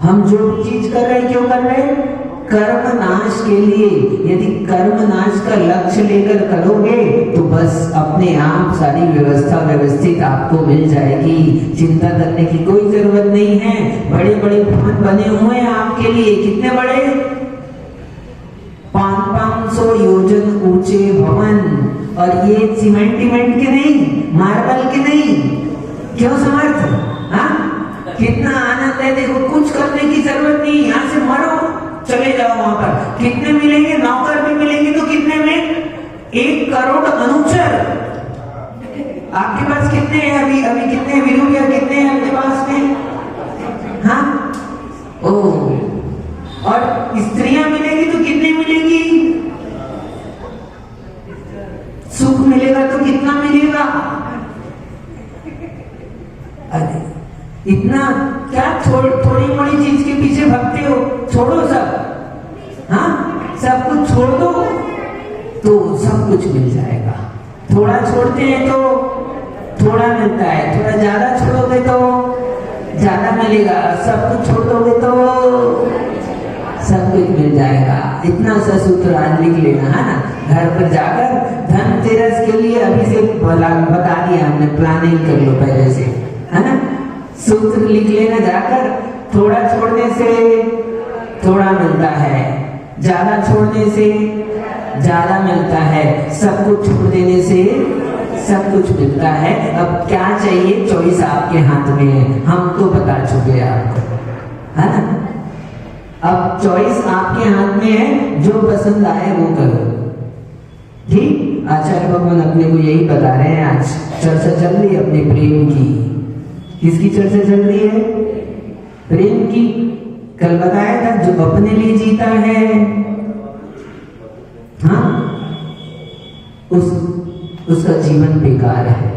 हम जो भी चीज कर रहे हैं क्यों कर रहे हैं? कर्म नाश के लिए। यदि कर्म नाश का लक्ष्य लेकर करोगे तो बस अपने आप सारी व्यवस्था व्यवस्थित आपको मिल जाएगी, चिंता करने की कोई जरूरत नहीं है। बड़े बड़े भवन बने हुए हैं आपके लिए, कितने बड़े? 500 योजन ऊंचे भवन, और ये सीमेंट के नहीं, मार्बल के नहीं। क्यों समर्थ? हाँ, कितना आनंद है, देखो कुछ करने की जरूरत नहीं, यहाँ से मरो चले जाओ वहां पर। कितने मिलेंगे? नौकर भी मिलेंगे तो कितने में? 1 करोड़ अनुचर। आपके पास कितने हैं अभी कितने विरुद्ध कितने हैं आपके पास में? हाँ, ओ, और स्त्रियां मिलेगी तो कितने मिलेगी? सुख मिलेगा तो कितना मिलेगा? अरे इतना क्या थोड़ी बड़ी चीज के पीछे भागते हो? छोड़ो सब, हाँ, सब कुछ छोड़ दो, सब कुछ मिल जाएगा। थोड़ा छोड़ते हैं तो थोड़ा मिलता है, थोड़ा ज्यादा छोड़ोगे तो ज्यादा मिलेगा, सब कुछ छोड़ दोगे तो सब कुछ मिल जाएगा। इतना सा सूत्र आज लिख लेना है ना, घर पर जाकर धनतेरस के लिए अभी से बता दिया हमने, प्लानिंग कर लो पहले से, है ना। सूत्र लिख लेना जाकर, थोड़ा छोड़ने से थोड़ा मिलता है, ज्यादा छोड़ने से ज्यादा मिलता है, सब कुछ छोड़ देने से सब कुछ मिलता है। अब क्या चाहिए, चॉइस आपके हाथ में है, हम तो बता चुके आपको, है ना। अब चॉइस आपके हाथ में है, जो पसंद आए वो करो। ठीक, आचार्य भगवान अपने को यही बता रहे हैं। आज चर्चा चल रही है अपने प्रेम की। किसकी चर्चा चल रही है? प्रेम की। कल बताया था, जो अपने लिए जीता है, हाँ, उसका जीवन बेकार है।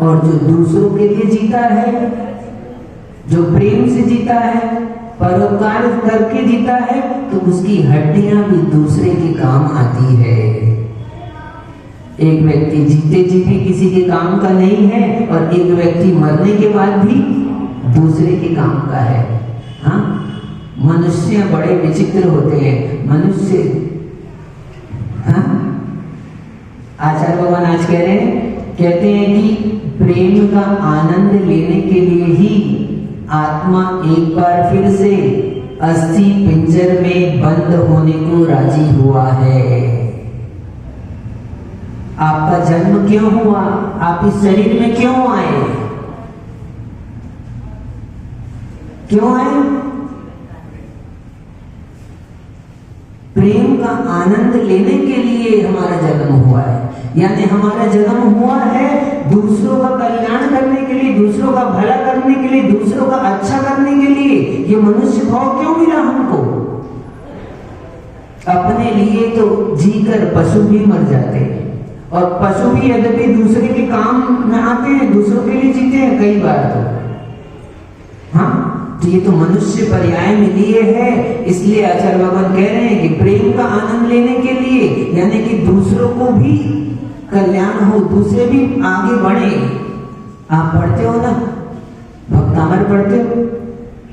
और जो दूसरों के लिए जीता है, जो प्रेम से जीता है, परोपकार करके जीता है, तो उसकी हड्डियां भी दूसरे के काम आती है। एक व्यक्ति जीते जी भी किसी के काम का नहीं है, और एक व्यक्ति मरने के बाद भी दूसरे के काम का है। हाँ, मनुष्य बड़े विचित्र होते हैं। मनुष्य, हाँ, आचार्य भगवान आज कह रहे हैं, कहते हैं कि प्रेम का आनंद लेने के लिए ही आत्मा एक बार फिर से अस्थि पिंजर में बंद होने को राजी हुआ है। आपका जन्म क्यों हुआ? आप इस शरीर में क्यों आए? क्यों आए? प्रेम का आनंद लेने के लिए हमारा जन्म हुआ है। यानी हमारा जन्म हुआ है दूसरों का कल्याण करने के लिए, दूसरों का भला करने के लिए, दूसरों का अच्छा करने के लिए। ये मनुष्य भाव क्यों मिला हमको? अपने लिए तो जीकर पशु भी मर जाते हैं, और पशु भी यद्यपि दूसरे के काम में आते हैं, दूसरों के लिए जीते हैं कई बार तो। हाँ, तो ये तो मनुष्य पर्याय में लिए है। इसलिए आचार्य भगवान कह रहे हैं कि प्रेम का आनंद लेने के लिए, यानी कि दूसरों को भी कल्याण हो, दूसरे भी आगे बढ़े। आप पढ़ते हो ना, भक्तामर पढ़ते हो,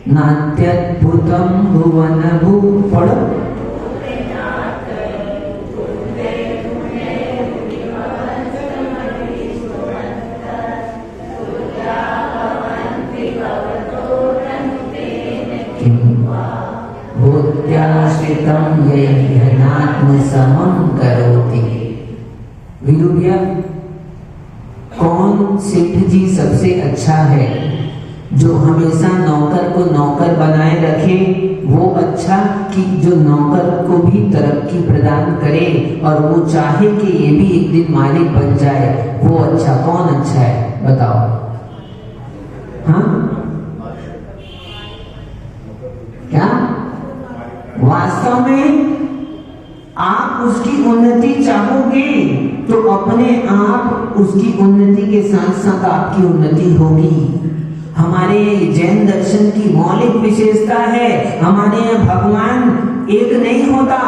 नात्यद्भुतम भुवन भू, पढ़ो। भूत्याश्रितम यैनात्म समम करोति। वीरू भैया, कौन सेठ जी सबसे अच्छा है? जो हमेशा नौकर को नौकर बनाए रखे वो अच्छा, कि जो नौकर को भी तरक्की प्रदान करे और वो चाहे कि ये भी एक दिन मालिक बन जाए, वो अच्छा? कौन अच्छा है बताओ? हाँ, क्या वास्तव में आप उसकी उन्नति चाहोगे तो अपने आप उसकी उन्नति के साथ साथ आपकी उन्नति होगी। हमारे जैन दर्शन की मौलिक विशेषता है, हमारे यहाँ भगवान एक नहीं होता।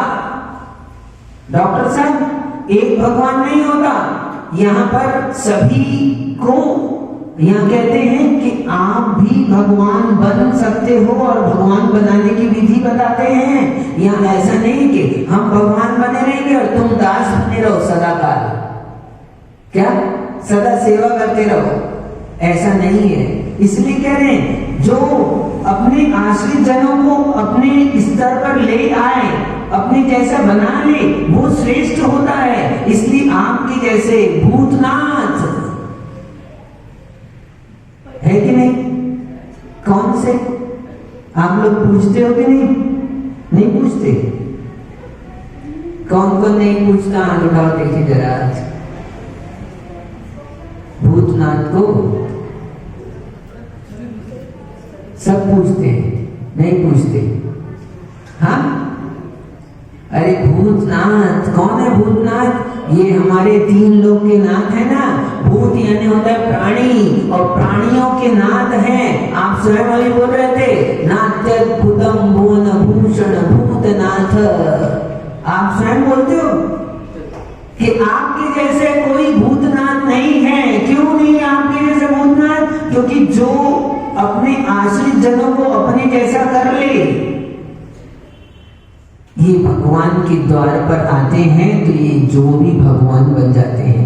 डॉक्टर साहब, एक भगवान नहीं होता। यहाँ पर सभी को, यहाँ कहते हैं कि आप भी भगवान बन सकते हो, और भगवान बनाने की विधि बताते हैं। यहाँ ऐसा नहीं कि हम भगवान बने रहेंगे और तुम दास बने रहो सदा काल, क्या सदा सेवा करते रहो, ऐसा नहीं है। इसलिए कह रहे हैं, जो अपने आश्रित जनों को अपने स्तर पर ले आए, अपने जैसा बना ले, वो श्रेष्ठ होता है। इसलिए आपके जैसे भूतनाथ है कि नहीं? कौन से? आप लोग पूछते हो कि नहीं? नहीं पूछते? कौन कौन नहीं पूछता? हाथ उठाओ, देखिए जरा। भूतनाथ को सब पूछते हैं, नहीं पूछते? हाँ, अरे भूतनाथ कौन है? भूतनाथ ये हमारे 3 लोग के नाथ है ना। भूत यानी होता है प्राणी, और प्राणियों के नाथ हैं। आप स्वयं वाले बोल रहे थे, नात्यद्भुतम भुवन भूषण भूतनाथ। आप स्वयं बोलते हो कि आपके जैसे कोई भूतनाथ नहीं है। क्यों नहीं है आपके जैसे भूतनाथ? क्योंकि जो अपने आश्रित जनों को अपने जैसा कर ले, ये भगवान के द्वार पर आते हैं तो ये जो भी भगवान बन जाते हैं।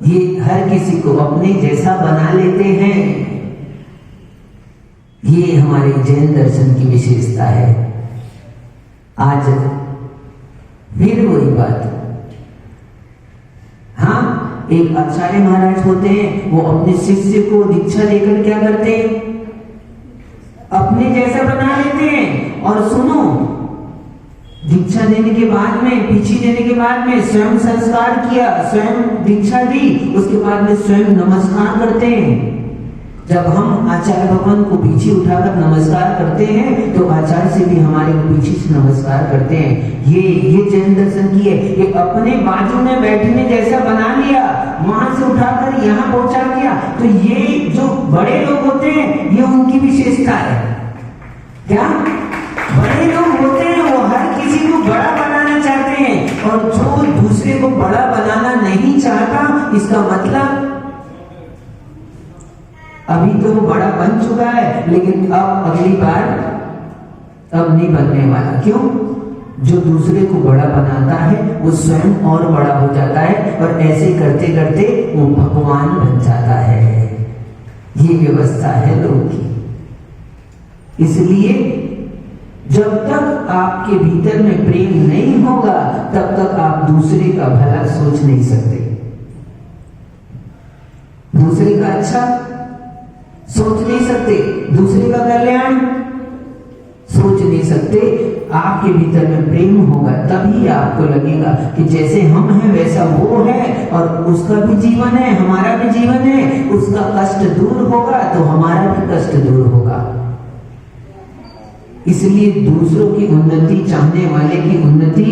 ये हर किसी को अपने जैसा बना लेते हैं। ये हमारे जैन दर्शन की विशेषता है। आज फिर वही बात, हाँ, एक आचार्य महाराज होते हैं, वो अपने शिष्य को दीक्षा देकर क्या करते हैं? अपने जैसा बना लेते हैं। और सुनो, दीक्षा देने के बाद में, पीछे देने के बाद में स्वयं संस्कार किया, स्वयं दीक्षा दी, उसके बाद में स्वयं नमस्कार करते हैं। जब हम आचार्य भगवान को पीछे उठाकर नमस्कार करते हैं तो आचार्य से भी हमारे पीछे से नमस्कार करते हैं। ये जैन दर्शन की है। ये अपने बाजू में बैठने जैसा बना लिया, वहां से उठाकर यहाँ पहुंचा दिया। तो ये जो बड़े लोग होते हैं, ये उनकी विशेषता है। क्या बड़े लोग होते हैं वो हर किसी को बड़ा बनाना चाहते हैं, और जो दूसरे को बड़ा बनाना नहीं चाहता, इसका मतलब अभी तो वो बड़ा बन चुका है, लेकिन अब अगली बार अब नहीं बनने वाला। क्यों? जो दूसरे को बड़ा बनाता है वो स्वयं और बड़ा हो जाता है, और ऐसे करते करते वो भगवान बन जाता है। ये व्यवस्था है लोगों की। इसलिए जब तक आपके भीतर में प्रेम नहीं होगा, तब तक आप दूसरे का भला सोच नहीं सकते, दूसरे का अच्छा सोच नहीं सकते, दूसरे का कल्याण सोच नहीं सकते। आपके भीतर में प्रेम होगा तभी आपको लगेगा कि जैसे हम हैं वैसा वो है, और उसका भी जीवन है, हमारा भी जीवन है। उसका कष्ट दूर होगा तो हमारा भी कष्ट दूर होगा। इसलिए दूसरों की उन्नति चाहने वाले की उन्नति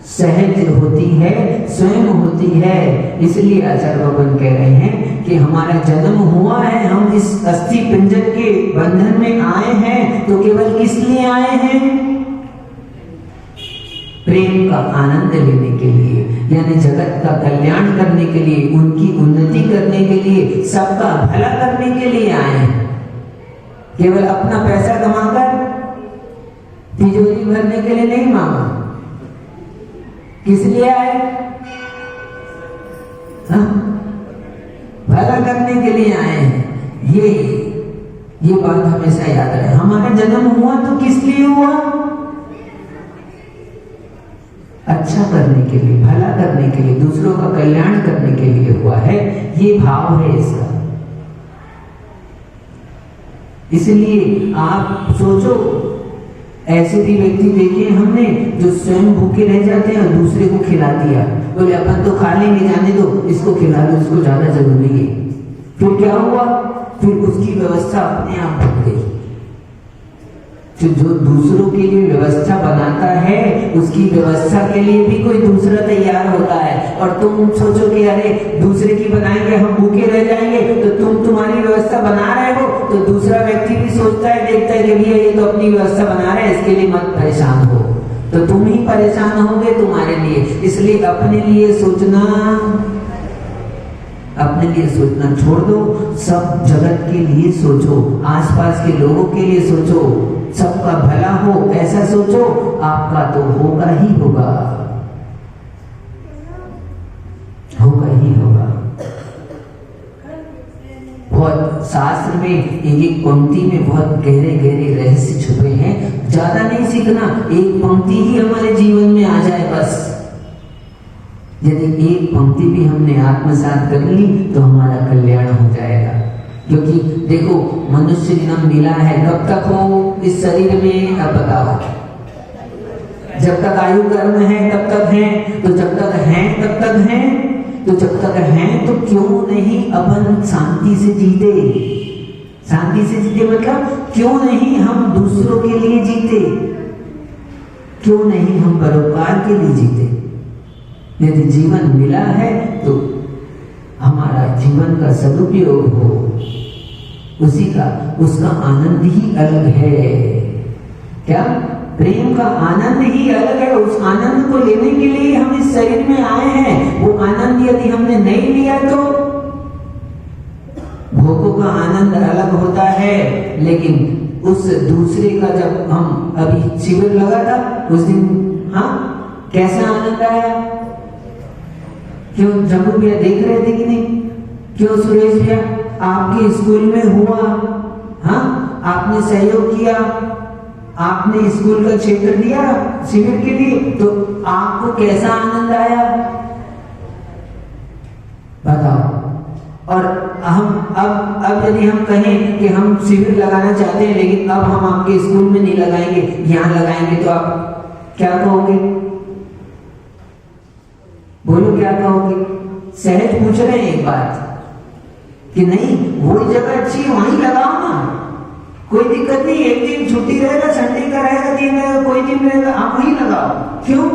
सहज होती है, स्वयं होती है। इसलिए आचार्य भगवान कह रहे हैं कि हमारा जन्म हुआ है, हम इस अस्थि पिंजर के बंधन में आए हैं, तो केवल किस लिए आए हैं? प्रेम का आनंद लेने के लिए, यानी जगत का कल्याण करने के लिए, उनकी उन्नति करने के लिए, सबका भला करने के लिए आए हैं। केवल अपना पैसा कमाकर तिजोरी भरने के लिए नहीं मांगा। किस लिए आए? भला करने के लिए आए हैं। ये बात हमेशा याद रहे। हमारा जन्म हुआ तो किस लिए हुआ? अच्छा करने के लिए, भला करने के लिए, दूसरों का कल्याण करने के लिए हुआ है। ये भाव है इसका। इसलिए आप सोचो, ऐसे भी व्यक्ति देखे हमने जो स्वयं भूखे रह जाते हैं और दूसरे को खिला दिया, बोले अपन तो खा लेंगे, जाने दो, इसको खिला दो, इसको ज्यादा जरूरी है। फिर क्या हुआ? फिर उसकी व्यवस्था अपने आप बन गई। जो दूसरों के लिए व्यवस्था बनाता है, उसकी व्यवस्था के लिए भी कोई दूसरा तैयार होता है। और तुम सोचो कि अरे दूसरे की बनाएंगे, हम भूखे रह जाएंगे, तो तुम तुम्हारी व्यवस्था बना रहे हो, तो दूसरा व्यक्ति भी सोचता है, देखता है कि भैया ये तो अपनी व्यवस्था बना रहे हैं, इसके लिए मत परेशान हो। तो तुम ही परेशान होगे तुम्हारे लिए। इसलिए अपने लिए सोचना छोड़ दो। सब जगत के लिए सोचो, आसपास के लोगों के लिए सोचो, सबका भला हो ऐसा सोचो, आपका तो होगा ही होगा, होगा ही होगा। बहुत शास्त्र में एक पंक्ति में बहुत गहरे गहरे रहस्य छुपे हैं। ज्यादा नहीं सीखना, एक पंक्ति ही हमारे जीवन में आ जाए बस। यदि एक पंक्ति भी हमने आत्मसात कर ली तो हमारा कल्याण हो जाएगा। क्योंकि देखो, मनुष्य जन्म मिला है, कब तक हो इस शरीर में? अब बताओ। जब तक आयु कर्म है तब तक है, तो जब तक हैं तब तक हैं, तो जब तक हैं तो क्यों नहीं अपन शांति से जीते? शांति से जीते मतलब क्यों नहीं हम दूसरों के लिए जीते? क्यों नहीं हम परोपकार के लिए जीते? यदि जीवन मिला है तो हमारा जीवन का सदुपयोग हो, उसका आनंद ही अलग है। क्या प्रेम का आनंद ही अलग है। उस आनंद को लेने के लिए हम इस शरीर में आए हैं। वो आनंद यदि हमने नहीं लिया तो भोगों का आनंद अलग होता है। लेकिन उस दूसरे का जब हम अभी शिविर लगा था उस दिन, हाँ, कैसा आनंद आया। क्यों जम्मू भैया देख रहे थे कि नहीं? क्यों सुरेश भैया आपके स्कूल में हुआ, हाँ, आपने सहयोग किया, आपने स्कूल का क्षेत्र दिया शिविर के लिए, तो आपको कैसा आनंद आया बताओ। और हम अब यदि हम कहें कि हम शिविर लगाना चाहते हैं लेकिन अब हम आपके स्कूल में नहीं लगाएंगे, यहाँ लगाएंगे, तो आप क्या कहोगे? बोलो क्या कहोगे? सहज पूछ रहे हैं एक बात कि नहीं वही जगह अच्छी है वहीं लगाओ ना, कोई दिक्कत नहीं। एक दिन छुट्टी रहेगा, संडे का रहेगा, दिन रहेगा, कोई दिन रहेगा, आप वहीं लगाओ। क्यों?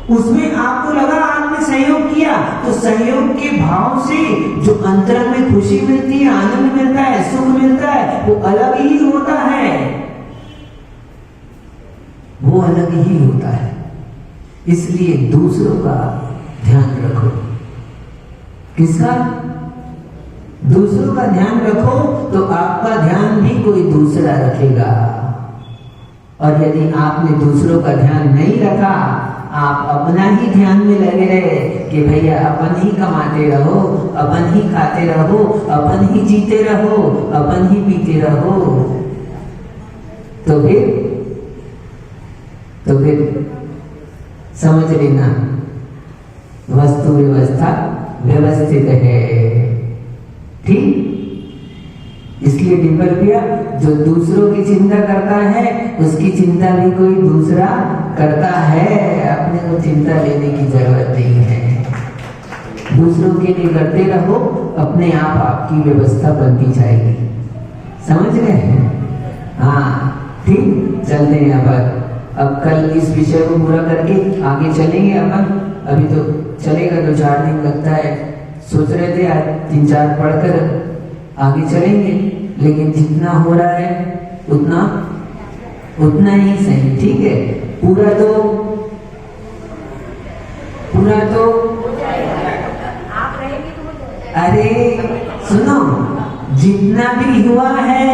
उसमें आपको लगा, आपने सहयोग किया, तो सहयोग के भाव से जो अंतर में खुशी मिलती है, आनंद मिलता है, सुख मिलता है, वो अलग ही होता है। वो अलग ही होता है। इसलिए दूसरों का ध्यान रखो। किसका? दूसरों का ध्यान रखो तो आपका ध्यान भी कोई दूसरा रखेगा। और यदि आपने दूसरों का ध्यान नहीं रखा, आप अपना ही ध्यान में लगे रहे कि भैया अपन ही कमाते रहो, अपन ही खाते रहो, अपन ही जीते रहो, अपन ही पीते रहो, तो फिर समझ लेना वस्तु व्यवस्था व्यवस्थित है। ठीक? इसलिए डिंपल भैया, जो दूसरों की चिंता करता है उसकी चिंता भी कोई दूसरा करता है। अपने को चिंता लेने की जरूरत नहीं है। दूसरों के लिए करते रहो, अपने आप आपकी व्यवस्था बनती जाएगी। समझ रहे हैं? हाँ, ठीक, चलते हैं अब कल इस विषय को पूरा करके आगे चलेंगे अपन। अभी तो चलेगा, 2-4 दिन लगता है। सोच रहे थे आज 3-4 पढ़कर आगे चलेंगे, लेकिन जितना हो रहा है उतना ही सही। ठीक है? पूरा तो आप रहेंगे तो अरे सुनो, जितना भी हुआ है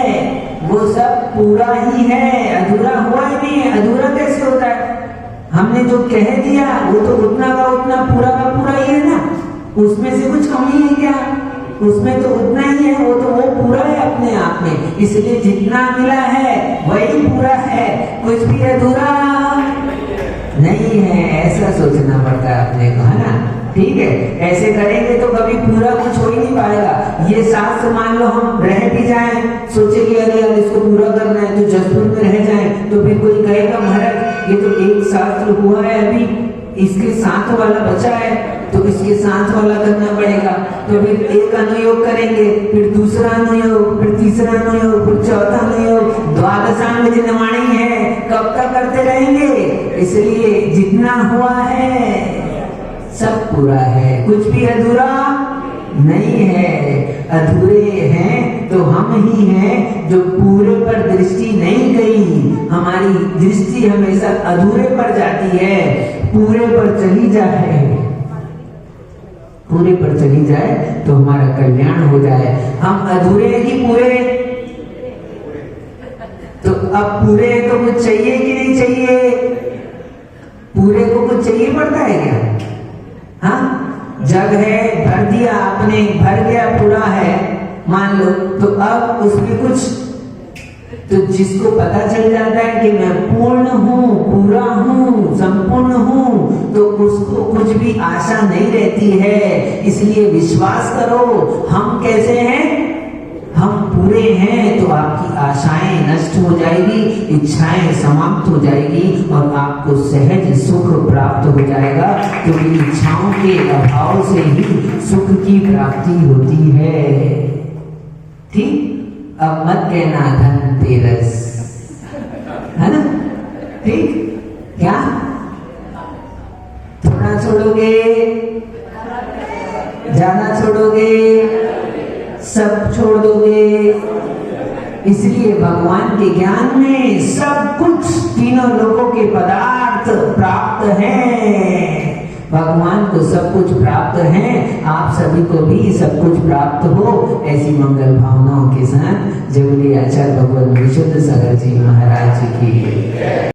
वो सब पूरा ही है, अधूरा हुआ ही नहीं है। अधूरा कैसे होता है? हमने जो कह दिया वो तो उतना का उतना, पूरा का पूरा ही है ना। उसमें से कुछ कमी है क्या? उसमें तो उतना ही है। वो पूरा है अपने आप में। इसलिए जितना मिला है वही पूरा है, कुछ भी अधूरा नहीं है। ऐसा सोचना पड़ता है अपने को, है ना? ठीक है? ऐसे करेंगे तो कभी पूरा कुछ हो ही नहीं पाएगा। ये शास्त्र मान लो हम रह भी जाएं, सोचे कि अरे यार इसको पूरा करना है तो जसपुर में रह जाएं, तो फिर कोई कहेगा महाराज ये तो एक शास्त्र हुआ है, अभी इसके साथ वाला बचा है तो इसके साथ वाला करना पड़ेगा। तो फिर एक अनुयोग करेंगे, फिर दूसरा अनुयोग, फिर तीसरा अनुयोग, फिर चौथा अनुयोग, द्वादशांग निर्माणी है, कब तक करते रहेंगे? इसलिए जितना हुआ है सब पूरा है, कुछ भी अधूरा नहीं है। अधूरे हैं तो हम ही हैं जो पूरे पर दृष्टि नहीं गई। हमारी दृष्टि हमेशा अधूरे पर जाती है। पूरे पर चली जाए तो हमारा कल्याण हो जाए। हम अधूरे हैं कि पूरे? तो अब पूरे हैं तो कुछ चाहिए कि नहीं चाहिए? पूरे को कुछ चाहिए पड़ता है क्या? हाँ, जग है, भर दिया आपने, भर गया, पूरा है मान लो, तो अब उसमें कुछ, तो जिसको पता चल जाता है कि मैं पूर्ण हूँ, पूरा हूँ, संपूर्ण हूँ, तो उसको कुछ भी आशा नहीं रहती है। इसलिए विश्वास करो, हम कैसे हैं? हम पूरे हैं तो आपकी आशाएं नष्ट हो जाएगी, इच्छाएं समाप्त हो जाएगी और आपको सहज सुख प्राप्त हो जाएगा। क्योंकि इच्छाओं के अभाव से ही सुख की प्राप्ति होती है। ठीक? अब मत कहना धनतेरस, है ना? ठीक? क्या थोड़ा छोड़ोगे, ज्यादा छोड़ोगे, सब छोड़ दोगे? इसलिए भगवान के ज्ञान में सब कुछ तीनों लोगों के पदार्थ प्राप्त हैं। भगवान को सब कुछ प्राप्त है, आप सभी को भी सब कुछ प्राप्त हो, ऐसी मंगल भावनाओं के साथ जय बोले आचार्य भगवान विशुद्ध सागर जी महाराज जी की।